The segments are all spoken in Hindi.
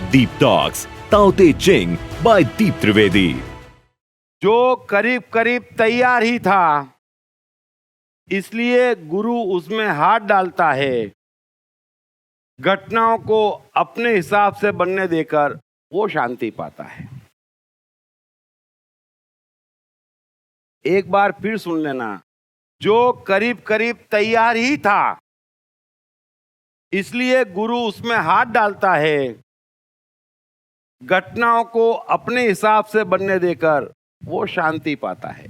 Deep Talks, Tao Te Ching by Deep Trivedi. जो करीब करीब तैयार ही था, इसलिए गुरु उसमें हाथ डालता है। घटनाओं को अपने हिसाब से बनने देकर वो शांति पाता है। एक बार फिर सुन लेना, जो करीब करीब तैयार ही था, इसलिए गुरु उसमें हाथ डालता है। घटनाओं को अपने हिसाब से बनने देकर वो शांति पाता है।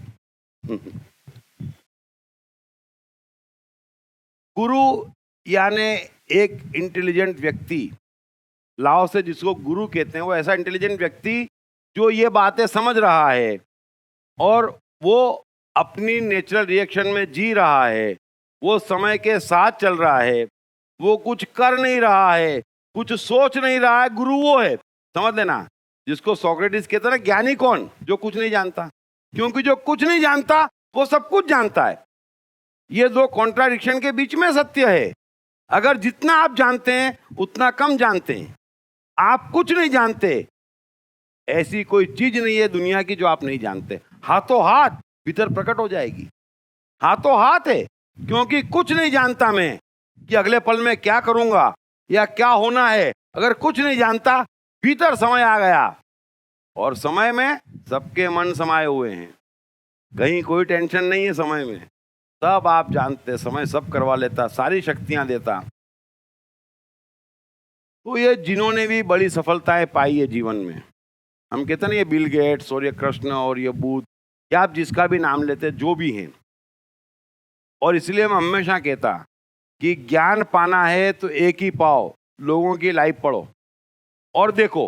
गुरु यानी एक इंटेलिजेंट व्यक्ति, लाओ से जिसको गुरु कहते हैं, वो ऐसा इंटेलिजेंट व्यक्ति जो ये बातें समझ रहा है और वो अपनी नेचुरल रिएक्शन में जी रहा है, वो समय के साथ चल रहा है, वो कुछ कर नहीं रहा है, कुछ सोच नहीं रहा है। गुरु वो है, समझ लेना, जिसको सोक्रेटिस कहते हैं ना, ज्ञानी कौन? जो कुछ नहीं जानता, क्योंकि जो कुछ नहीं जानता वो सब कुछ जानता है। ये दो कॉन्ट्राडिक्शन के बीच में सत्य है। अगर जितना आप जानते हैं उतना कम जानते हैं। आप कुछ नहीं जानते, ऐसी कोई चीज नहीं है दुनिया की जो आप नहीं जानते। हाथों हाथ भीतर प्रकट हो जाएगी। हाथों हाथ है, क्योंकि कुछ नहीं जानता मैं कि अगले पल में क्या करूंगा या क्या होना है। अगर कुछ नहीं जानता, भीतर समय आ गया, और समय में सबके मन समाये हुए हैं। कहीं कोई टेंशन नहीं है समय में, सब आप जानते, समय सब करवा लेता, सारी शक्तियां देता। तो ये जिन्होंने भी बड़ी सफलताएं पाई है जीवन में, हम कहते हैं ना, ये बिल गेट्स और ये कृष्ण और ये बुद्ध, या आप जिसका भी नाम लेते, जो भी हैं। और इसलिए मैं हमेशा कहता कि ज्ञान पाना है तो एक ही पाओ, लोगों की लाइफ पढ़ो और देखो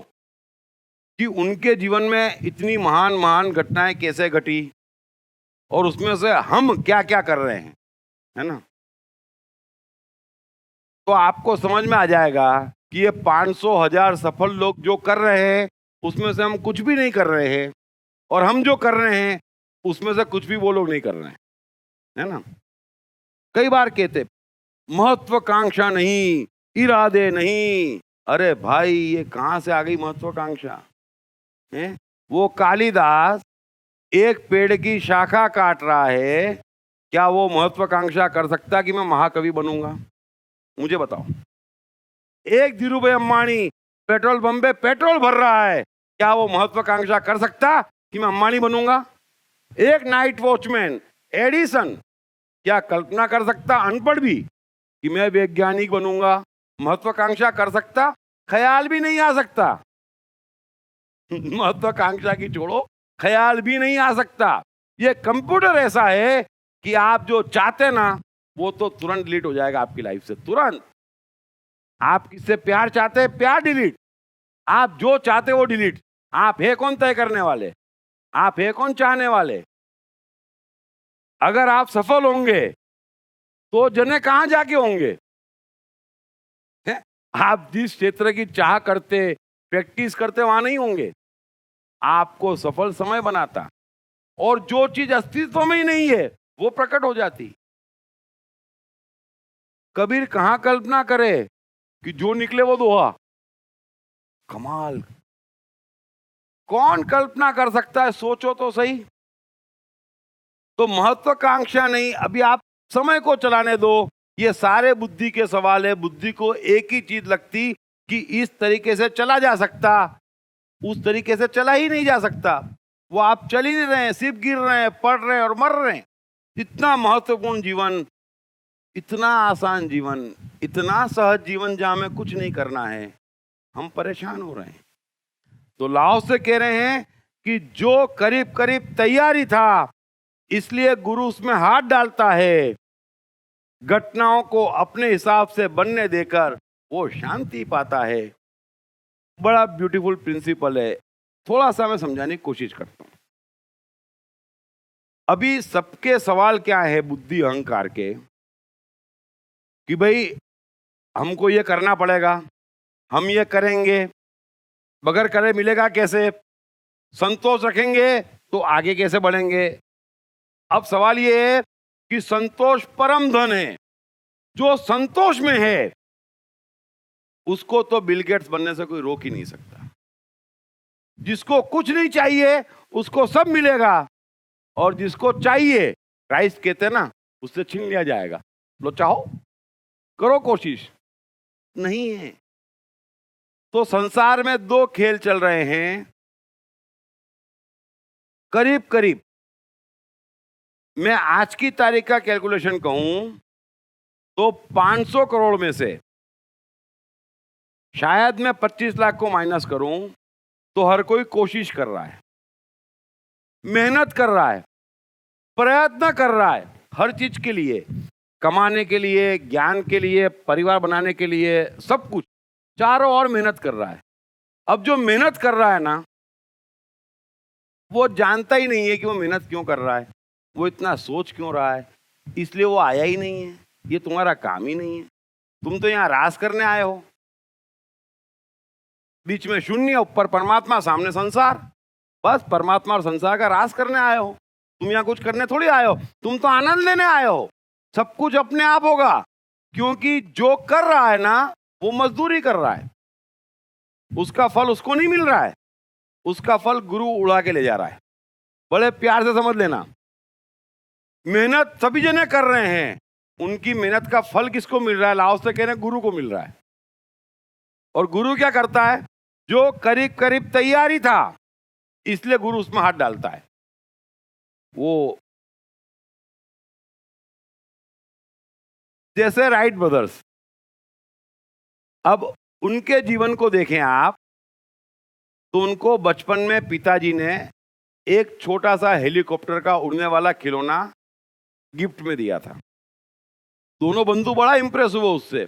कि उनके जीवन में इतनी महान महान घटनाएं कैसे घटी और उसमें से हम क्या क्या कर रहे हैं, है ना। तो आपको समझ में आ जाएगा कि ये 500,000 सफल लोग जो कर रहे हैं, उसमें से हम कुछ भी नहीं कर रहे हैं, और हम जो कर रहे हैं उसमें से कुछ भी वो लोग नहीं कर रहे हैं, है ना। कई बार कहते महत्वाकांक्षा नहीं, इरादे नहीं। अरे भाई, ये कहां से आ गई महत्वाकांक्षा? है वो कालिदास एक पेड़ की शाखा काट रहा है, क्या वो महत्वाकांक्षा कर सकता कि मैं महाकवि बनूंगा? मुझे बताओ। एक धीरू भाई अंबानी पेट्रोल पंप पे पेट्रोल भर रहा है, क्या वो महत्वाकांक्षा कर सकता कि मैं अंबानी बनूंगा? एक नाइट वॉचमैन एडिसन क्या कल्पना कर सकता, अनपढ़ भी, कि मैं वैज्ञानिक बनूंगा? महत्वाकांक्षा कर सकता? ख्याल भी नहीं आ सकता। महत्वाकांक्षा की छोड़ो, ख्याल भी नहीं आ सकता। ये कंप्यूटर ऐसा है कि आप जो चाहते ना, वो तो तुरंत डिलीट हो जाएगा आपकी लाइफ से, तुरंत। आप किससे प्यार चाहते हैं, प्यार डिलीट। आप जो चाहते वो डिलीट। आप है कौन तय करने वाले? आप है कौन चाहने वाले? अगर आप सफल होंगे तो जने कहां जाके होंगे? आप जिस क्षेत्र की चाह करते, प्रैक्टिस करते, वहां नहीं होंगे। आपको सफल समय बनाता, और जो चीज अस्तित्व में ही नहीं है वो प्रकट हो जाती। कबीर कहां कल्पना करे कि जो निकले वो दोहा। कमाल, कौन कल्पना कर सकता है? सोचो तो सही। तो महत्वाकांक्षा नहीं, अभी आप समय को चलाने दो। ये सारे बुद्धि के सवाल है। बुद्धि को एक ही चीज लगती कि इस तरीके से चला जा सकता, उस तरीके से चला ही नहीं जा सकता। वो आप चल ही नहीं रहे हैं, सिर्फ गिर रहे हैं, पड़ रहे हैं और मर रहे हैं। इतना महत्वपूर्ण जीवन, इतना आसान जीवन, इतना सहज जीवन जहां हमें कुछ नहीं करना है, हम परेशान हो रहे हैं। तो लाओ से कह रहे हैं कि जो करीब करीब तैयारी था, इसलिए गुरु उसमें हाथ डालता है। घटनाओं को अपने हिसाब से बनने देकर वो शांति पाता है। बड़ा ब्यूटीफुल प्रिंसिपल है। थोड़ा सा मैं समझाने की कोशिश करता हूं। अभी सबके सवाल क्या है बुद्धि अहंकार के, कि भाई हमको ये करना पड़ेगा, हम ये करेंगे, बगैर करे मिलेगा कैसे, संतोष रखेंगे तो आगे कैसे बढ़ेंगे। अब सवाल ये है कि संतोष परम धन है। जो संतोष में है उसको तो बिल गेट्स बनने से कोई रोक ही नहीं सकता। जिसको कुछ नहीं चाहिए उसको सब मिलेगा, और जिसको चाहिए, क्राइस्ट कहते हैं ना, उससे छीन लिया जाएगा। लो चाहो, करो कोशिश, नहीं है। तो संसार में दो खेल चल रहे हैं। करीब करीब मैं आज की तारीख का कैलकुलेशन कहूं तो 500 करोड़ में से शायद मैं 25 लाख को माइनस करूं तो हर कोई कोशिश कर रहा है, मेहनत कर रहा है, प्रयत्न कर रहा है, हर चीज के लिए, कमाने के लिए, ज्ञान के लिए, परिवार बनाने के लिए, सब कुछ चारों ओर मेहनत कर रहा है। अब जो मेहनत कर रहा है ना, वो जानता ही नहीं है कि वो मेहनत क्यों कर रहा है, वो इतना सोच क्यों रहा है, इसलिए वो आया ही नहीं है। ये तुम्हारा काम ही नहीं है। तुम तो यहां रास करने आए हो। बीच में शून्य, ऊपर परमात्मा, सामने संसार। बस परमात्मा और संसार का रास करने आए हो। तुम यहां कुछ करने थोड़ी आए हो, तुम तो आनंद लेने आए हो। सब कुछ अपने आप होगा, क्योंकि जो कर रहा है ना, वो मजदूरी कर रहा है। उसका फल उसको नहीं मिल रहा है, उसका फल गुरु उड़ा के ले जा रहा है। बड़े प्यार से समझ लेना, मेहनत सभी जने कर रहे हैं, उनकी मेहनत का फल किसको मिल रहा है? लाओ से कहने गुरु को मिल रहा है। और गुरु क्या करता है? जो करीब करीब तैयारी था, इसलिए गुरु उसमें हाथ डालता है। वो जैसे राइट ब्रदर्स, अब उनके जीवन को देखें आप, तो उनको बचपन में पिताजी ने एक छोटा सा हेलीकॉप्टर का उड़ने वाला खिलौना गिफ्ट में दिया था। दोनों बंधु बड़ा इंप्रेस हुए उससे,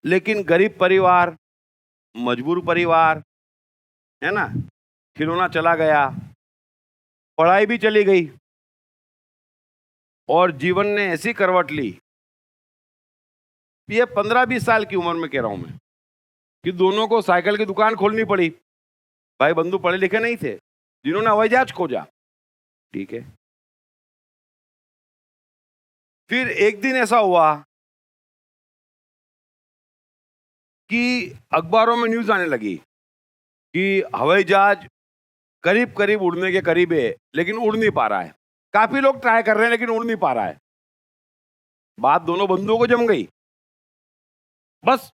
लेकिन गरीब परिवार, मजबूर परिवार है ना, खिलौना चला गया, पढ़ाई भी चली गई, और जीवन ने ऐसी करवट ली। ये 15-20 साल की उम्र में कह रहा हूं मैं, कि दोनों को साइकिल की दुकान खोलनी पड़ी। भाई बंधु पढ़े लिखे नहीं थे, जिन्होंने हवाई जहाज खोजा, ठीक है। फिर एक दिन ऐसा हुआ कि अखबारों में न्यूज आने लगी कि हवाई जहाज करीब करीब उड़ने के करीब है, लेकिन उड़ नहीं पा रहा है। काफी लोग ट्राई कर रहे हैं, लेकिन उड़ नहीं पा रहा है। बात दोनों बंधुओं को जम गई। बस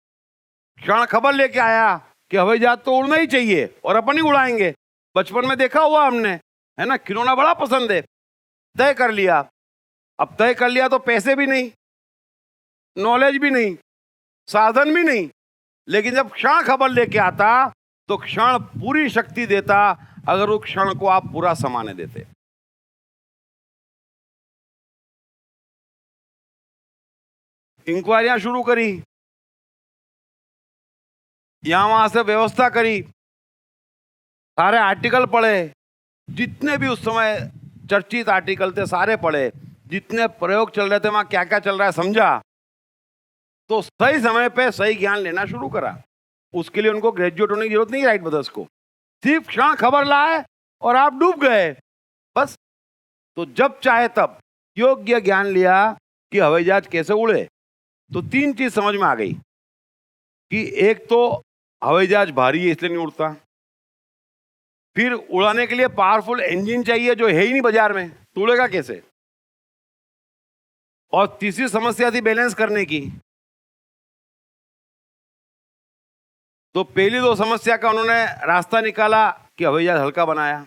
क्षण खबर लेके आया कि हवाई जहाज तो उड़ना ही चाहिए, और अपन ही उड़ाएंगे। बचपन में देखा हुआ हमने, है ना, खिलौना बड़ा पसंद है। तय कर लिया। अब तय कर लिया तो पैसे भी नहीं, नॉलेज भी नहीं, साधन भी नहीं, लेकिन जब क्षण खबर लेके आता तो क्षण पूरी शक्ति देता, अगर उस क्षण को आप पूरा समाने देते। इंक्वायरियां शुरू करी, यहां वहां से व्यवस्था करी, सारे आर्टिकल पढ़े, जितने भी उस समय चर्चित आर्टिकल थे सारे पढ़े, जितने प्रयोग चल रहे थे वहां क्या क्या चल रहा है समझा, तो सही समय पे सही ज्ञान लेना शुरू करा। उसके लिए उनको ग्रेजुएट होने की जरूरत नहीं, राइट ब्रदर्स को, सिर्फ क्षण खबर लाए और आप डूब गए, बस। तो जब चाहे तब योग्य ज्ञान लिया कि हवाई जहाज कैसे उड़े, तो 3 चीज समझ में आ गई कि एक तो हवाई जहाज भारी है इसलिए नहीं उड़ता, फिर उड़ाने के लिए पावरफुल इंजन चाहिए जो है ही नहीं बाजार में, तो उड़ेगा कैसे, और तीसरी समस्या थी बैलेंस करने की। तो पहली 2 समस्या का उन्होंने रास्ता निकाला कि हवाई जहाज हल्का बनाया।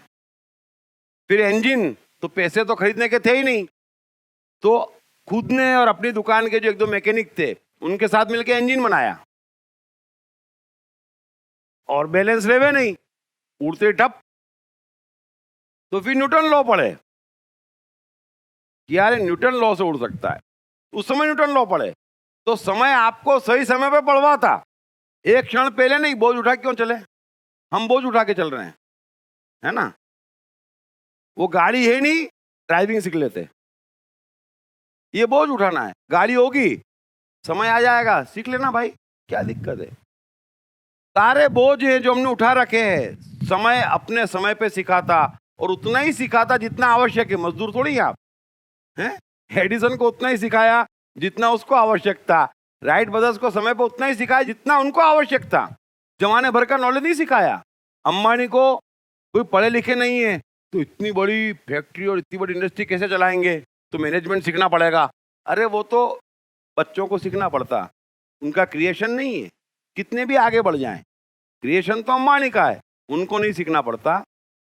फिर इंजन, तो पैसे तो खरीदने के थे ही नहीं, तो खुद ने और अपनी दुकान के जो 1-2 मैकेनिक थे उनके साथ मिलकर इंजन बनाया, और बैलेंस रेवे नहीं, उड़ते ठप। तो फिर न्यूटन लॉ पढ़े कि यार न्यूटन लॉ से उड़ सकता है। उस समय न्यूटन लॉ पढ़े तो समय आपको सही समय पे पढ़वा था। एक क्षण पहले नहीं, बोझ उठा क्यों चले, हम बोझ उठा के चल रहे हैं, है ना। वो गाड़ी है नहीं, ड्राइविंग सीख लेते, ये बोझ उठाना है, गाड़ी होगी, समय आ जाएगा, सीख लेना भाई, क्या दिक्कत है। सारे बोझ हैं जो हमने उठा रखे हैं, समय अपने समय पे सिखाता, और उतना ही सिखाता जितना आवश्यक है। मजदूर थोड़ी आप हैं, एडिसन को उतना ही सिखाया जितना उसको आवश्यक था, राइट ब्रदर्स को समय पर उतना ही सिखाया जितना उनको आवश्यक था, जमाने भर का नॉलेज नहीं सिखाया। अंबानी को कोई पढ़े लिखे नहीं है तो इतनी बड़ी फैक्ट्री और इतनी बड़ी इंडस्ट्री कैसे चलाएंगे, तो मैनेजमेंट सीखना पड़ेगा। अरे वो तो बच्चों को सीखना पड़ता, उनका क्रिएशन नहीं है। कितने भी आगे बढ़ जाएं, क्रिएशन तो अंबानी का है, उनको नहीं सीखना पड़ता।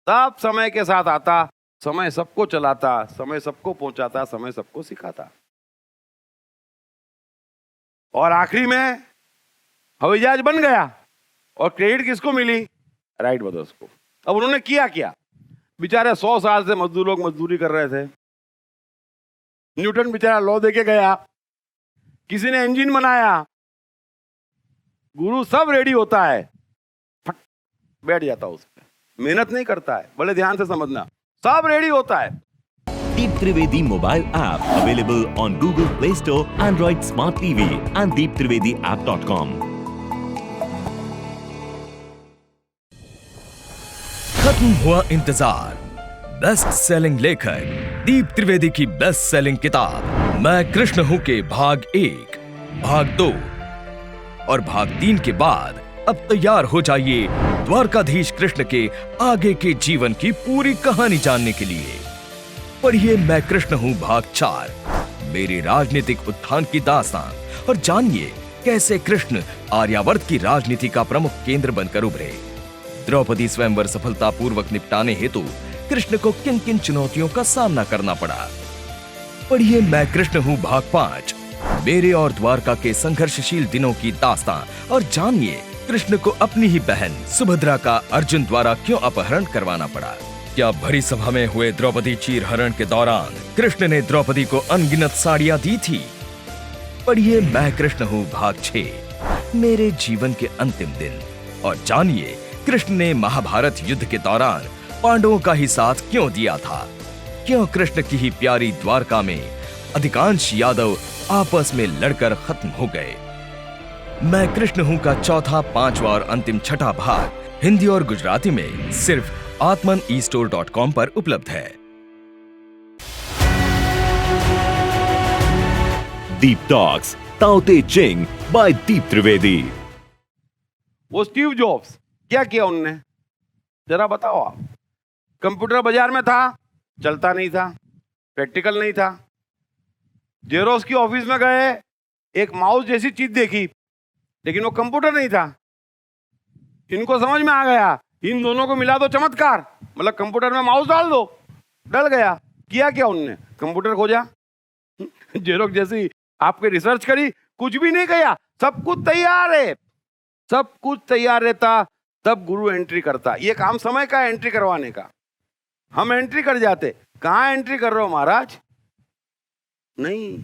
तब समय के साथ आता, समय सबको चलाता, समय सबको पहुंचाता, समय सबको सिखाता। और आखिरी में हवाई जहाज बन गया और क्रेडिट किसको मिली? राइट ब्रदर्स को। अब उन्होंने किया क्या? बेचारे 100 साल से लोग मजदूरी कर रहे थे। न्यूटन बेचारा लॉ देके गया, किसी ने इंजन बनाया। गुरु सब रेडी होता है, फट बैठ जाता उस पर, मेहनत नहीं करता है। बड़े ध्यान से समझना, सब रेडी होता है। Deep Trivedi mobile app available on Google Play Store, Android Smart TV and deeptrivediapp.com. खत्म हुआ इंतजार। बेस्ट सेलिंग लेखक दीप त्रिवेदी की बेस्ट सेलिंग किताब मैं कृष्ण हूं के भाग 1, भाग 2 और भाग 3 के बाद अब तैयार हो जाइए द्वारकाधीश कृष्ण के आगे के जीवन की पूरी कहानी जानने के लिए। पढ़िए मैं कृष्ण हूं भाग 4, मेरे राजनीतिक उत्थान की दास्तान, और जानिए कैसे कृष्ण आर्यावर्त की राजनीति का प्रमुख केंद्र बनकर उभरे। द्रौपदी स्वयंवर सफलतापूर्वक निपटाने हेतु कृष्ण को किन किन चुनौतियों का सामना करना पड़ा। पढ़िए मैं कृष्ण हूं भाग 5, मेरे और द्वारका के संघर्षशील दिनों की दास्तान, और जानिए कृष्ण को अपनी ही बहन सुभद्रा का अर्जुन द्वारा क्यों अपहरण करवाना पड़ा। क्या भरी सभा में हुए द्रौपदी चीरहरण के दौरान कृष्ण ने द्रौपदी को अनगिनत साड़ियां दी थी। पढ़िए मैं कृष्ण हूं भाग 6, मेरे जीवन के अंतिम दिन, और जानिए कृष्ण ने महाभारत युद्ध के दौरान पांडवों का ही साथ क्यों दिया था। क्यों कृष्ण की ही प्यारी द्वारका में अधिकांश यादव आपस में लड़कर खत्म हो गए। मैं कृष्ण हूं का चौथा, 5वां और अंतिम 6ठा भाग हिंदी और गुजराती में सिर्फ atmanestore.com पर उपलब्ध है। Deep Talks, Tao Te Ching by Deep Trivedi. वो स्टीव जॉब्स क्या किया उनने, जरा बताओ आप। कंप्यूटर बाजार में था, चलता नहीं था, प्रैक्टिकल नहीं था। जेरोक्स की ऑफिस में गए, एक माउस जैसी चीज देखी, लेकिन वो कंप्यूटर नहीं था। इनको समझ में आ गया, इन दोनों को मिला दो चमत्कार, मतलब कंप्यूटर में माउस डाल दो, डल गया। किया क्या उनने? कंप्यूटर खोजा, जेरोक्स जैसी आपके रिसर्च करी, कुछ भी नहीं किया, सब कुछ तैयार है। सब कुछ तैयार रहता तब गुरु एंट्री करता। ये काम समय का एंट्री करवाने का। हम एंट्री कर जाते, कहां एंट्री कर रहे हो महाराज? नहीं।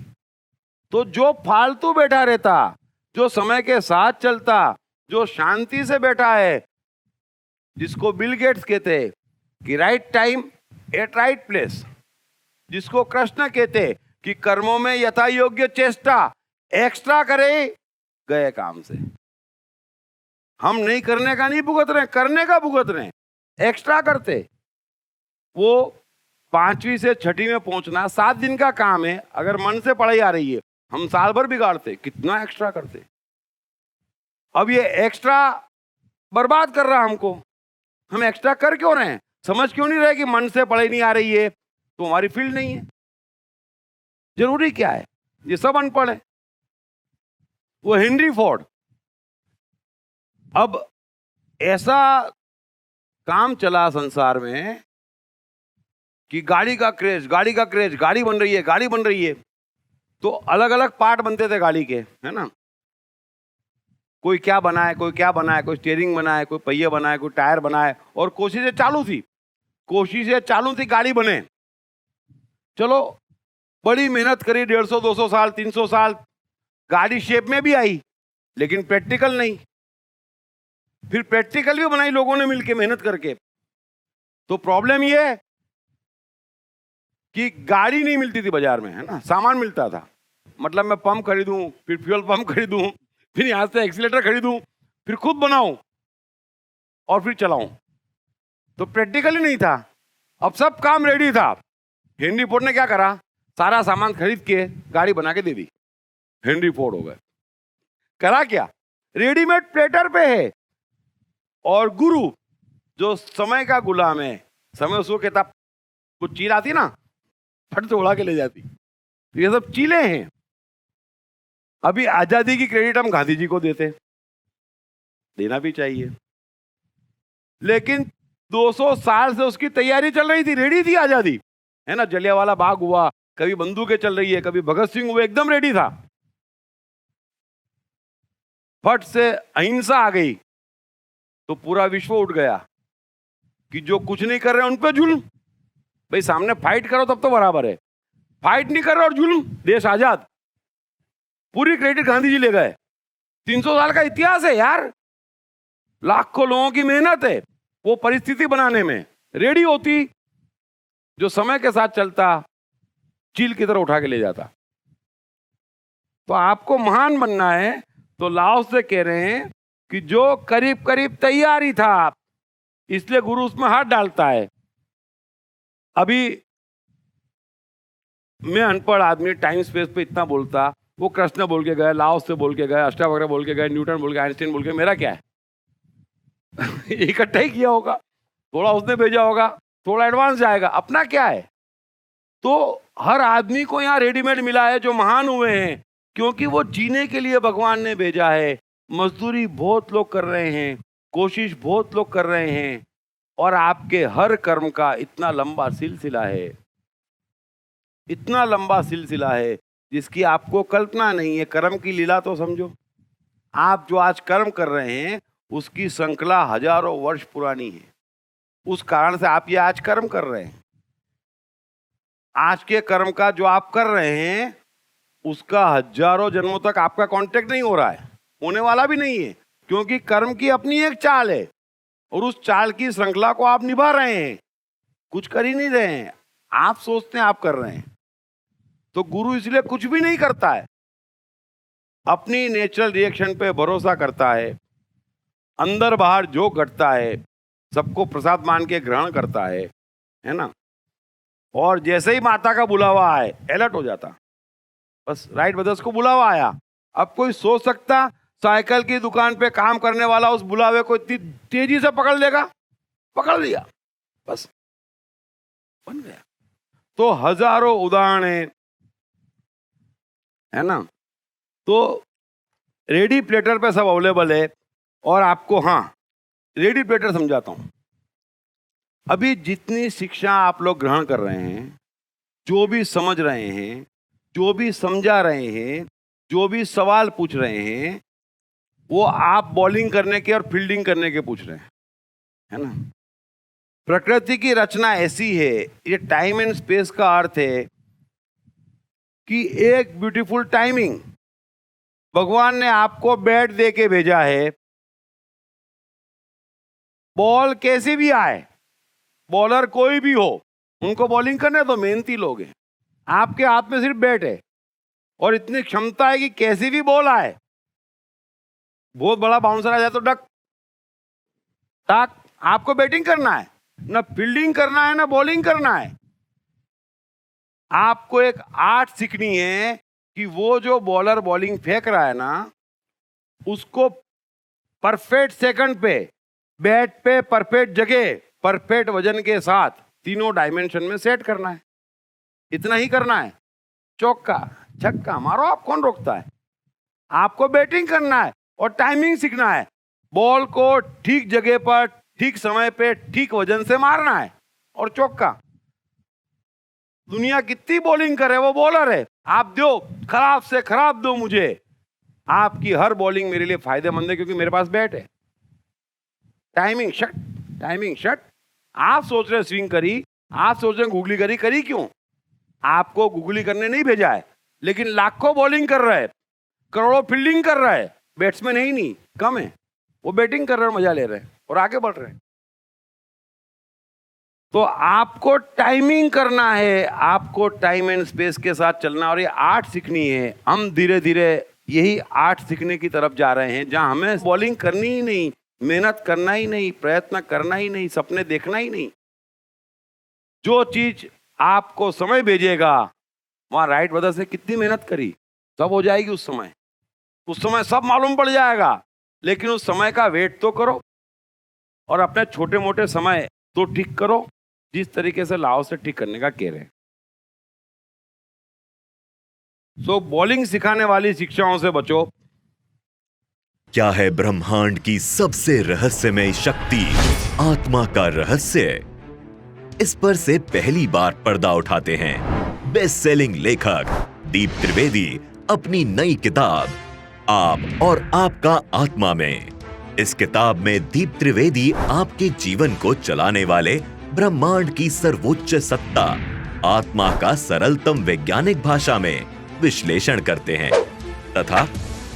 तो जो फालतू बैठा रहता, जो समय के साथ चलता, जो शांति से बैठा है, जिसको बिल गेट्स कहते हैं कि right time at right place, जिसको कृष्ण कहते हैं कि कर्मों में यथा योग्य चेष्टा, एक्स्ट्रा करे गए काम से। हम नहीं करने का नहीं भुगत रहे, करने का भुगत रहे, एक्स्ट्रा करते। वो 5वीं से 6ठी में पहुंचना 7 दिन का काम है। अगर मन से पढ़ाई आ रही है, हम साल भर बिगाड़ते, कितना एक्स्ट्रा करते। अब ये एक्स्ट्रा बर्बाद कर रहा हमको। हम एक्स्ट्रा कर क्यों रहे हैं? समझ क्यों नहीं रहे कि मन से पढ़ाई नहीं आ रही है तो हमारी फील्ड नहीं है। जरूरी क्या है? ये सब अनपढ़ है। वो हेनरी फोर्ड, अब ऐसा काम चला संसार में कि गाड़ी का क्रेज, गाड़ी का क्रेज, गाड़ी बन रही है, गाड़ी बन रही है। तो अलग अलग पार्ट बनते थे गाड़ी के, है ना। कोई क्या बनाए, कोई क्या बनाए, कोई स्टीयरिंग बनाए, कोई पहिए बनाए, कोई टायर बनाए, और कोशिशें चालू थी, कोशिशें चालू थी गाड़ी बने। चलो बड़ी मेहनत करी, 150, 200 साल, 300 साल, गाड़ी शेप में भी आई, लेकिन प्रैक्टिकल नहीं। फिर प्रैक्टिकल भी बनाई लोगों ने मिलकर मेहनत करके। तो प्रॉब्लम ये है कि गाड़ी नहीं मिलती थी बाजार में, है ना, सामान मिलता था। मतलब मैं पंप खरीदूं, फिर फ्यूल पंप खरीदूं, फिर यहां से एक्सीलेटर खरीदूं, फिर खुद बनाऊं और फिर चलाऊं। तो प्रैक्टिकल ही नहीं था। अब सब काम रेडी था। हेनरी फोर्ड ने क्या करा? सारा सामान खरीद के गाड़ी बना के दे दी, हेनरी फोर्ड हो गए। करा क्या, रेडीमेड प्लेटर पे है। और गुरु जो समय का गुलाम है, समय उसको कहता, कुछ चील आती ना फट से उड़ा के ले जाती, तो ये सब चीलें हैं। अभी आजादी की क्रेडिट हम गांधी जी को देते, देना भी चाहिए, लेकिन 200 साल से उसकी तैयारी चल रही थी, रेडी थी आजादी, है ना। जलियांवाला बाग हुआ, कभी बंदूकें चल रही है, कभी भगत सिंह हुए, एकदम रेडी था। फट से अहिंसा आ गई तो पूरा विश्व उठ गया कि जो कुछ नहीं कर रहे उन पे जुल्म। भाई सामने फाइट करो तब तो बराबर है, फाइट नहीं कर रहे और जुल्म, देश आजाद। पूरी क्रेडिट गांधी जी ले गए। 300 साल का इतिहास है यार, लाखों लोगों की मेहनत है वो परिस्थिति बनाने में। रेडी होती, जो समय के साथ चलता, चील की तरह उठा के ले जाता। तो आपको महान बनना है तो लाओस से कह रहे हैं कि जो करीब करीब तैयार ही था, इसलिए गुरु उसमें हाथ डालता है। अभी मैं अनपढ़ आदमी टाइम स्पेस पे इतना बोलता, वो कृष्ण बोल के गए, लाओस से बोल के गए, अष्टावक्र बोल के गए, न्यूटन बोल के, आइंस्टाइन बोल के, मेरा क्या है? इकट्ठा ही किया होगा, थोड़ा उसने भेजा होगा, थोड़ा एडवांस जाएगा, अपना क्या है? तो हर आदमी को यहाँ रेडीमेड मिला है जो महान हुए हैं, क्योंकि वो जीने के लिए भगवान ने भेजा है। मजदूरी बहुत लोग कर रहे हैं, कोशिश बहुत लोग कर रहे हैं, और आपके हर कर्म का इतना लंबा सिलसिला है, इतना लंबा सिलसिला है जिसकी आपको कल्पना नहीं है। कर्म की लीला तो समझो, आप जो आज कर्म कर रहे हैं उसकी श्रृंखला हजारों वर्ष पुरानी है, उस कारण से आप ये आज कर्म कर रहे हैं। आज के कर्म का जो आप कर रहे हैं उसका हजारों जन्मों तक आपका कांटेक्ट नहीं हो रहा है, होने वाला भी नहीं है, क्योंकि कर्म की अपनी एक चाल है और उस चाल की श्रृंखला को आप निभा रहे हैं, कुछ कर ही नहीं रहे हैं। आप सोचते हैं आप कर रहे हैं, तो गुरु इसलिए कुछ भी नहीं करता है, अपनी नेचुरल रिएक्शन पे भरोसा करता है, अंदर बाहर जो घटता है सबको प्रसाद मान के ग्रहण करता है ना। और जैसे ही माता का बुलावा आए अलर्ट हो जाता। बस राइट ब्रदर्स को बुलावा आया, अब कोई सोच सकता साइकिल की दुकान पे काम करने वाला उस बुलावे को इतनी तेजी से पकड़ लेगा? पकड़ लिया, बस बन गया। तो हजारों उदाहरण है ना। तो रेडी प्लेटर पे सब अवेलेबल है। और आपको रेडी प्लेटर समझाता हूं। अभी जितनी शिक्षा आप लोग ग्रहण कर रहे हैं, जो भी समझ रहे हैं, जो भी समझा रहे हैं, जो भी सवाल पूछ रहे हैं, वो आप बॉलिंग करने के और फील्डिंग करने के पूछ रहे हैं, है ना। प्रकृति की रचना ऐसी है, ये टाइम एंड स्पेस का अर्थ है कि एक ब्यूटीफुल टाइमिंग भगवान ने आपको बैट दे के भेजा है। बॉल कैसी भी आए, बॉलर कोई भी हो, उनको बॉलिंग करने तो मेहनती लोग हैं। आपके हाथ में सिर्फ बैट है और इतनी क्षमता है कि कैसी भी बॉल आए, बहुत बड़ा बाउंसर आ जाए तो डक टाक, आपको बैटिंग करना है, ना फील्डिंग करना है, ना बॉलिंग करना है। आपको एक आर्ट सीखनी है कि वो जो बॉलर बॉलिंग फेंक रहा है ना, उसको परफेक्ट सेकंड पे, बैट पे परफेक्ट जगह, परफेक्ट वजन के साथ तीनों डायमेंशन में सेट करना है। इतना ही करना है। चौका छक्का मारो, आप कौन रोकता है? आपको बैटिंग करना है और टाइमिंग सीखना है। बॉल को ठीक जगह पर, ठीक समय पे, ठीक वजन से मारना है और चौका। दुनिया कितनी बॉलिंग करे, वो बॉलर है। आप दो, खराब से खराब दो मुझे, आपकी हर बॉलिंग मेरे लिए फायदेमंद है, क्योंकि मेरे पास बैट है। Timing shut, timing shut. आप सोच रहे स्विंग करी, आप सोच रहे गूगली करी, करी क्यों? आपको गूगली करने नहीं भेजा है, लेकिन लाखों बॉलिंग कर रहा है, करोड़ों फील्डिंग कर रहा है, बैट्समैन है ही नहीं, कम है, वो बैटिंग कर रहे हैं, मजा ले रहे हैं और आगे बढ़ रहे हैं। तो आपको टाइमिंग करना है, आपको टाइम एंड स्पेस के साथ चलना, और ये आर्ट सीखनी है। हम धीरे धीरे यही आर्ट सीखने की तरफ जा रहे हैं, जहां हमें बॉलिंग करनी ही नहीं, मेहनत करना ही नहीं, प्रयत्न करना ही नहीं, सपने देखना ही नहीं। जो चीज आपको समय भेजेगा, वहां राइट ब्रदर्स ने कितनी मेहनत करी, सब हो जाएगी उस समय। उस समय सब मालूम पड़ जाएगा, लेकिन उस समय का वेट तो करो और अपने छोटे मोटे समय तो ठीक करो, जिस तरीके से लाओ से ठीक करने का कह रहे हैं। सो बॉलिंग सिखाने वाली शिक्षाओं से बचो। क्या है ब्रह्मांड की सबसे रहस्यमय शक्ति, आत्मा का रहस्य? इस पर से पहली बार पर्दा उठाते हैं बेस्ट सेलिंग लेखक दीप त्रिवेदी अपनी नई किताब आप और आपका आत्मा में। इस किताब में दीप त्रिवेदी आपके जीवन को चलाने वाले ब्रह्मांड की सर्वोच्च सत्ता आत्मा का सरलतम वैज्ञानिक भाषा में विश्लेषण करते हैं तथा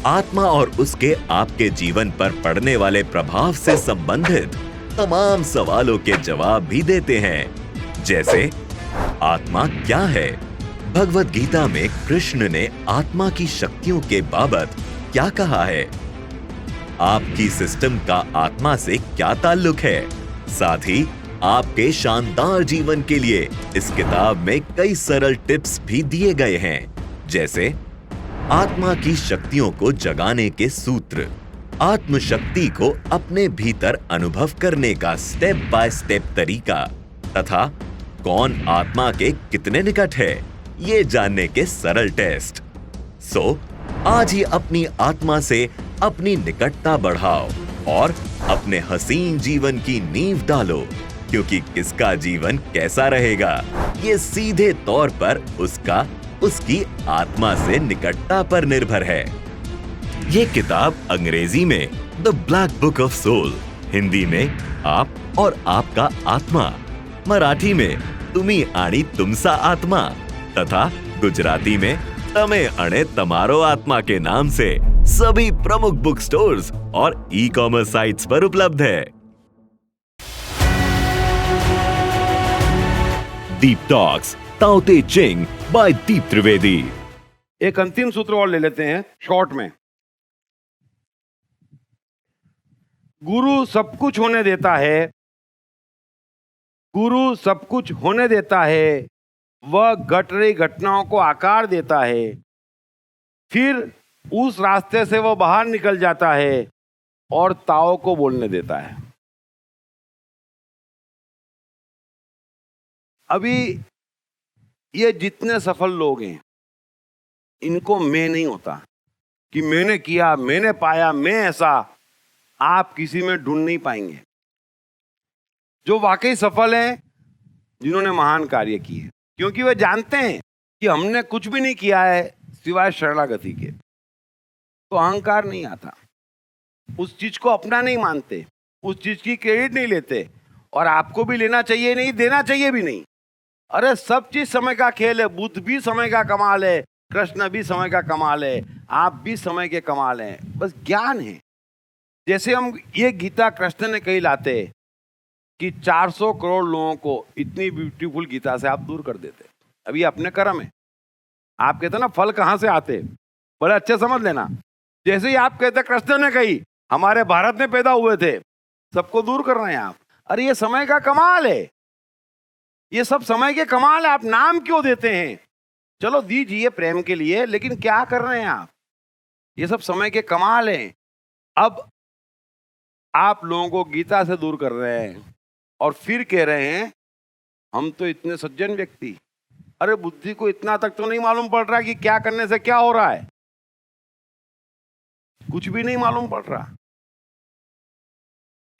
आत्मा और उसके आपके जीवन पर पड़ने वाले प्रभाव से संबंधित तमाम सवालों के जवाब भी देते हैं। जैसे आत्मा क्या है? भगवत गीता में कृष्ण ने आत्मा की शक्तियों के बाबत क्या कहा है? आपकी सिस्टम का आत्मा से क्या ताल्लुक है? साथ ही आपके शानदार जीवन के लिए इस किताब में कई सरल टिप्स भी दिए गए हैं, जैसे आत्मा की शक्तियों को जगाने के सूत्र, आत्मशक्ति को अपने भीतर अनुभव करने का स्टेप बाय स्टेप तरीका तथा कौन आत्मा के कितने निकट है ये जानने के सरल टेस्ट। सो आज ही अपनी आत्मा से अपनी निकटता बढ़ाओ और अपने हसीन जीवन की नींव डालो, क्योंकि किसका जीवन कैसा रहेगा ये सीधे तौर पर उसकी आत्मा से निकटता पर निर्भर है। ये किताब अंग्रेजी में the black book of soul, Hindi में आप और आपका आत्मा, मराठी में तुम्ही आणि तुमसा आत्मा तथा गुजराती में तमे अणे तमारो आत्मा के नाम से सभी प्रमुख बुक स्टोर्स और ई-कॉमर्स साइट्स पर उपलब्ध है। दीप टॉक्स ताओ ते चिंग बाय दीप त्रिवेदी। एक अंतिम सूत्र और ले लेते हैं शॉर्ट में। गुरु सब कुछ होने देता है, गुरु सब कुछ होने देता है, वह घट रही घटनाओं को आकार देता है, फिर उस रास्ते से वह बाहर निकल जाता है और ताओ को बोलने देता है। अभी ये जितने सफल लोग हैं इनको मैं नहीं होता कि मैंने किया, मैंने पाया, मैं ऐसा, आप किसी में ढूंढ नहीं पाएंगे। जो वाकई सफल हैं, जिन्होंने महान कार्य किए, क्योंकि वे जानते हैं कि हमने कुछ भी नहीं किया है सिवाय शरणागति के, तो अहंकार नहीं आता, उस चीज को अपना नहीं मानते, उस चीज की क्रेडिट नहीं लेते, और आपको भी लेना चाहिए नहीं, देना चाहिए भी नहीं। अरे सब चीज समय का खेल है, बुद्ध भी समय का कमाल है, कृष्ण भी समय का कमाल है, आप भी समय के कमाल हैं, बस ज्ञान है। जैसे हम ये गीता कृष्ण ने कही लाते कि 400 करोड़ लोगों को इतनी ब्यूटीफुल गीता से आप दूर कर देते। अब ये अपने कर्म है। आप कहते ना फल कहाँ से आते, बड़े अच्छे समझ लेना। जैसे ही आप कहते कृष्ण ने कही हमारे भारत में पैदा हुए थे, सबको दूर कर रहे हैं आप। अरे ये समय का कमाल है, ये सब समय के कमाल है, आप नाम क्यों देते हैं? चलो दीजिए प्रेम के लिए, लेकिन क्या कर रहे हैं आप? ये सब समय के कमाल हैं। अब आप लोगों को गीता से दूर कर रहे हैं और फिर कह रहे हैं हम तो इतने सज्जन व्यक्ति। अरे बुद्धि को इतना तक तो नहीं मालूम पड़ रहा कि क्या करने से क्या हो रहा है, कुछ भी नहीं मालूम पड़ रहा।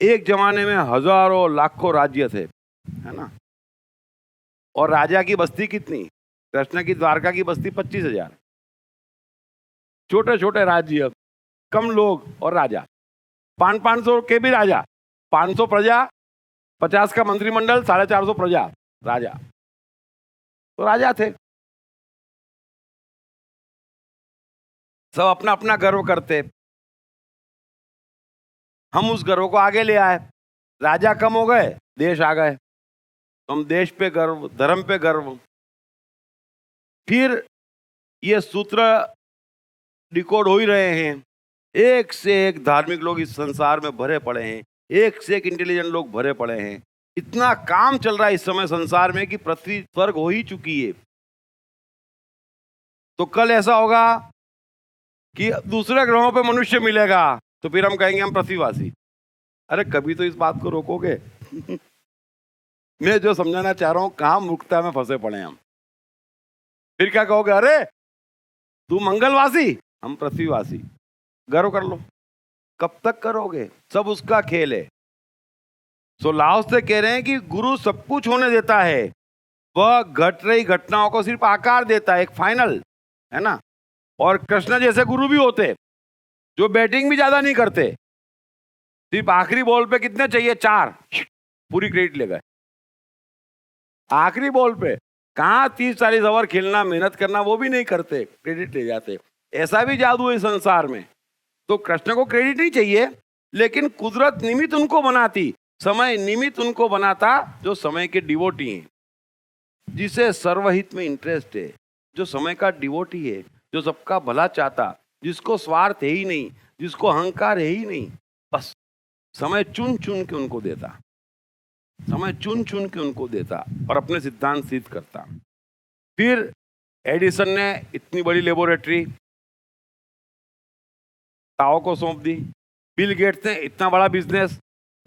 एक जमाने में हजारों लाखों राज्य थे, है ना, और राजा की बस्ती कितनी? कृष्ण की द्वारका की बस्ती 25,000। छोटे छोटे राज्य, कम लोग और राजा, 500 के भी राजा, 500 प्रजा, 50 का मंत्रिमंडल, 450 प्रजा, राजा तो राजा थे। सब अपना अपना गर्व करते, हम उस गर्व को आगे ले आए। राजा कम हो गए, देश आ गए, हम देश पे गर्व, धर्म पे गर्व। फिर ये सूत्र डिकोड हो ही रहे हैं। एक से एक धार्मिक लोग इस संसार में भरे पड़े हैं, एक से एक इंटेलिजेंट लोग भरे पड़े हैं। इतना काम चल रहा है इस समय संसार में कि पृथ्वी स्वर्ग हो ही चुकी है। तो कल ऐसा होगा कि दूसरे ग्रहों पे मनुष्य मिलेगा तो फिर हम कहेंगे हम पृथ्वीवासी। अरे कभी तो इस बात को रोकोगे। मैं जो समझाना चाह रहा हूं, कहां मूर्खता में फंसे पड़े हम। फिर क्या कहोगे, अरे तू मंगलवासी हम पृथ्वीवासी। गर्व कर लो। कब तक करोगे? सब उसका खेल है। सो लाओ से कह रहे हैं कि गुरु सब कुछ होने देता है, वह घट रही घटनाओं को सिर्फ आकार देता है, एक फाइनल है ना। और कृष्ण जैसे गुरु भी होते जो बैटिंग भी ज्यादा नहीं करते, सिर्फ आखिरी बॉल पे कितने चाहिए, 4, पूरी क्रेडिट ले गए। आखिरी बॉल पे कहां 30-40 ओवर खेलना, मेहनत करना, वो भी नहीं करते, क्रेडिट ले जाते। ऐसा भी जादू है संसार में। तो कृष्ण को क्रेडिट नहीं चाहिए, लेकिन कुदरत निमित्त उनको बनाती, समय निमित्त उनको बनाता, जो समय के डिवोटी हैं, जिसे सर्वहित में इंटरेस्ट है, जो समय का डिवोटी है, जो सबका भला चाहता, जिसको स्वार्थ है ही नहीं, जिसको अहंकार है ही नहीं, बस समय चुन चुन के उनको देता, समय चुन चुन के उनको देता और अपने सिद्धांत सिद्ध करता। फिर एडिसन ने इतनी बड़ी लेबोरेटरी ताओ को सौंप दी। बिल गेट्स ने इतना बड़ा बिजनेस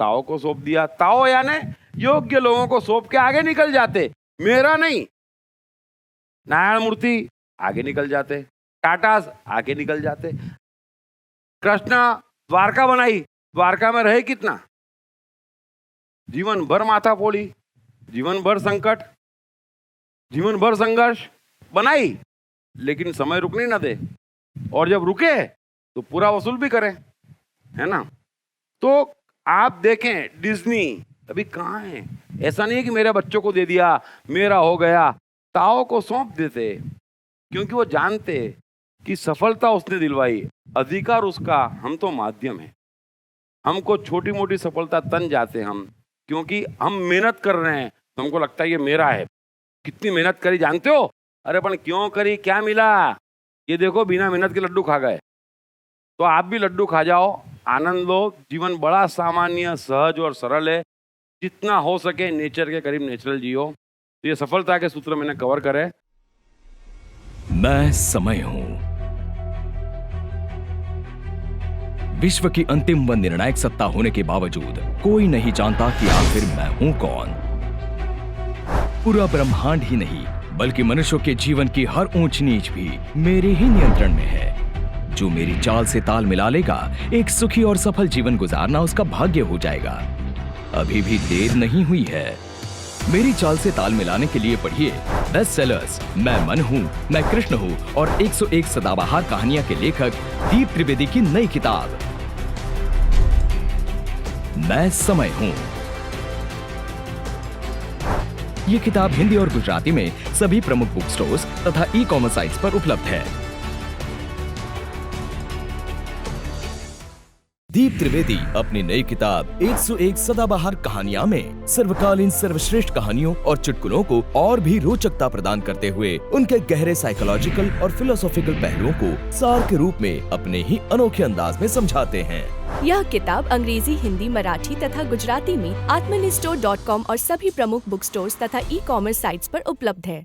ताओ को सौंप दिया। ताओ यानी योग्य लोगों को सौंप के आगे निकल जाते, मेरा नहीं। नारायण मूर्ति आगे निकल जाते, टाटास आगे निकल जाते। कृष्ण द्वारका बनाई, द्वारका में रहे कितना, जीवन भर माथा फोड़ी, जीवन भर संकट, जीवन भर संघर्ष बनाई, लेकिन समय रुकने ना दे, और जब रुके तो पूरा वसूल भी करें, है ना। तो आप देखें डिज्नी अभी कहाँ है। ऐसा नहीं है कि मेरे बच्चों को दे दिया, मेरा हो गया। ताओ को सौंप देते, क्योंकि वो जानते कि सफलता उसने दिलवाई, अधिकार उसका, हम तो माध्यम है। हमको छोटी मोटी सफलता तन जाते हम, क्योंकि हम मेहनत कर रहे हैं तो हमको लगता है ये मेरा है। कितनी मेहनत करी जानते हो? अरे पण क्यों करी, क्या मिला? ये देखो बिना मेहनत के लड्डू खा गए। तो आप भी लड्डू खा जाओ, आनंद लो। जीवन बड़ा सामान्य, सहज और सरल है। जितना हो सके नेचर के करीब नेचुरल जियो। तो ये सफलता के सूत्र मैंने कवर करे। मैं समय हूं। विश्व की अंतिम व निर्णायक सत्ता होने के बावजूद कोई नहीं जानता कि आखिर मैं हूं कौन। पूरा ब्रह्मांड ही नहीं, बल्कि मनुष्यों के जीवन की हर ऊंच नीच भी मेरे ही नियंत्रण में है। जो मेरी चाल से ताल मिला लेगा, एक सुखी और सफल जीवन गुजारना उसका भाग्य हो जाएगा। अभी भी देर नहीं हुई है। मेरी चाल से ताल मिलाने के लिए पढ़िए बेस्ट सेलर्स मैं मन हूं, मैं कृष्ण हूं और 101 सदाबहार कहानियां के लेखक दीप त्रिवेदी की नई किताब मैं समय हूं। ये किताब हिंदी और गुजराती में सभी प्रमुख बुक स्टोर्स तथा ई कॉमर्स साइट्स पर उपलब्ध है। दीप त्रिवेदी अपनी नई किताब 101 सदाबहार कहानियां में सर्वकालीन सर्वश्रेष्ठ कहानियों और चुटकुलों को और भी रोचकता प्रदान करते हुए उनके गहरे साइकोलॉजिकल और फिलोसॉफिकल पहलुओं को सार के रूप में अपने ही अनोखे अंदाज में समझाते हैं। यह किताब अंग्रेजी, हिंदी, मराठी तथा गुजराती में आत्मनिष्ठो.com और सभी प्रमुख बुक स्टोर्स तथा ई कॉमर्स साइट्स पर उपलब्ध है।